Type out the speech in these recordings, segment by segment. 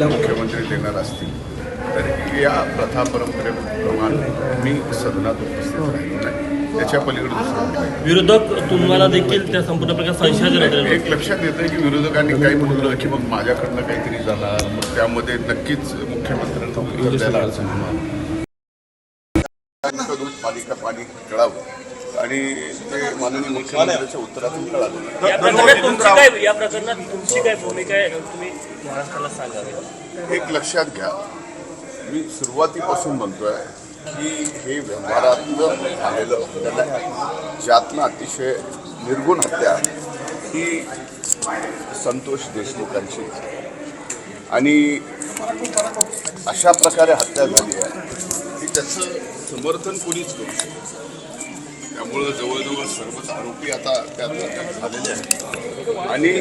मुख्यमंत्री देणार असतील तर या प्रथा परंपरेप्रमाणे मी सदनात उपस्थित राहिलो नाही. त्याच्या पलीकडे दुसरं काही. विरोधक तुम्हाला देखील त्या संपूर्ण प्रकार संशय एक लक्षात येतं की विरोधकांनी काही म्हटलं की मग माझ्याकडनं काहीतरी जाणार, मग त्यामध्ये नक्कीच मुख्यमंत्र्यांना उत्तर द्यायला अडचण होणार. दूध पालिका पाणी कळावं आणि ते माननीय मुख्यमंत्र्यांच्या उत्तरातून कळालं. या प्रकरणात तुमची काय भूमिका आहे तुम्ही महाराष्ट्राला सांगावे. एक लक्षात घ्या, मी सुरुवातीपासून म्हणतोय की हे व्यवहारातलं झालेलं ज्यातनं अतिशय निर्गुण हत्या ही संतोष देशमुखांची आणि अशा प्रकारे हत्या झाली आहे की त्याचं समर्थन कोणीच करू शकत. त्यामुळं जवळजवळ सर्वच आरोपी आता त्यात झालेले आहेत आणि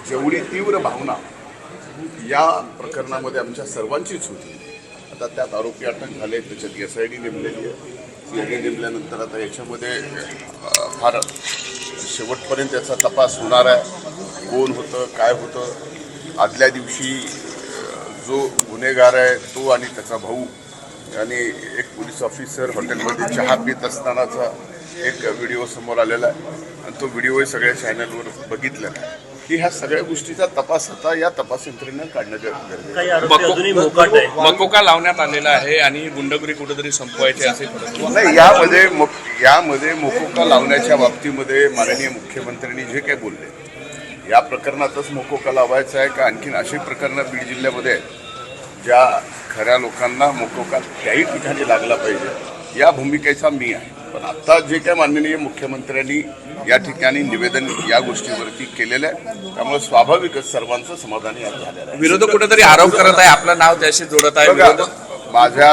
जेवढी तीव्र भावना या प्रकरणामध्ये आमच्या सर्वांचीच होती. आता त्यात आरोपी अटक झाले, त्याच्यात SID नेमलेली आहे. SID नेमल्यानंतर आता याच्यामध्ये फार शेवटपर्यंत याचा तपास होणार आहे. कोण होतं, काय होतं. आदल्या दिवशी जो गुन्हेगार आहे तो आणि त्याचा भाऊ आणि एक पोलीस ऑफिसर हॉटेलमध्ये चहा पित असतानाचा एक व्हिडिओ समोर आलेला आहे आणि तो व्हिडिओही सगळ्या चॅनलवर बघितलेला आहे की ह्या सगळ्या गोष्टीचा तपास आता या तपास यंत्रणेनं काढणं गरजेचं आहे. मकोका लावण्यात आलेला आहे आणि गुंडगिरी कुठेतरी संपवायची असे नाही. यामध्ये मकोका लावण्याच्या बाबतीमध्ये माननीय मुख्यमंत्र्यांनी जे काही बोलले या प्रकरणातच मकोका लावायचा आहे का आणखीन अशी प्रकरणं बीड जिल्ह्यामध्ये आहेत ज्या खऱ्या लोकांना मकोका त्याही ठिकाणी लागला पाहिजे या भूमिकेचा मी आहे. पण आता जे काय माननीय मुख्यमंत्र्यांनी या ठिकाणी निवेदन या गोष्टीवरती केलेलं आहे त्यामुळे स्वाभाविकच सर्वांचं समाधानी झालेलं आहे. विरोधक कुठेतरी आरोप करत आहे, आपलं नाव त्याशी जोडत आहे. माझ्या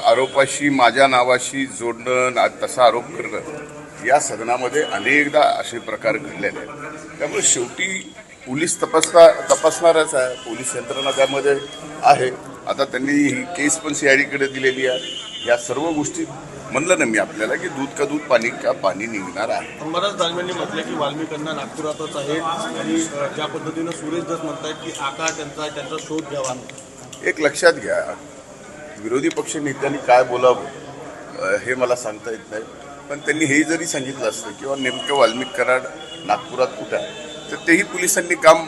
आरोपाशी माझ्या नावाशी जोडणं, तसा आरोप करणं या सदनामध्ये अनेकदा असे प्रकार घडलेले आहेत. त्यामुळे शेवटी पोलीस तपासणारच आहे. पोलीस यंत्रणा त्यामध्ये आहे. आता त्यांनी ही केस पण CIDकडे दिलेली आहे. या सर्व गोष्टी म्हणलं ना मी आपल्याला की दूध का दूध पाणी का पाणी निघणार आहे. बऱ्याच दरम्यान म्हटलं की वाल्मिकांना नागपुरातच आहे आणि ज्या पद्धतीनं सुरेश दस म्हणतायत की आकार त्यांचा शोध घ्यावा. एक लक्षात घ्या, विरोधी पक्ष नेत्यांनी काय बोलावं हे मला सांगता येत नाही. पण त्यांनी हे जरी सांगितलं असतं किंवा नेमकं वाल्मिक कराड नागपुरात कुठं आहे तर तेही पोलिसांनी काम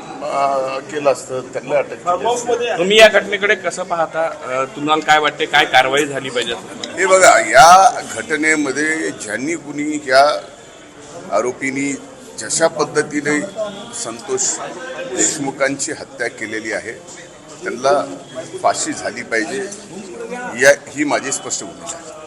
केलं असतं, त्यांना अटक केली. तुम्ही या घटनेकडे कसं पाहता, तुम्हाला काय वाटते, काय कारवाई झाली पाहिजे? हे बघा, या घटनेमध्ये ज्यांनी कुणी या आरोपींनी जशा पद्धतीने संतोष देशमुखांची हत्या केलेली आहे त्यांना फाशी झाली पाहिजे ही माझी स्पष्ट भूमिका आहे.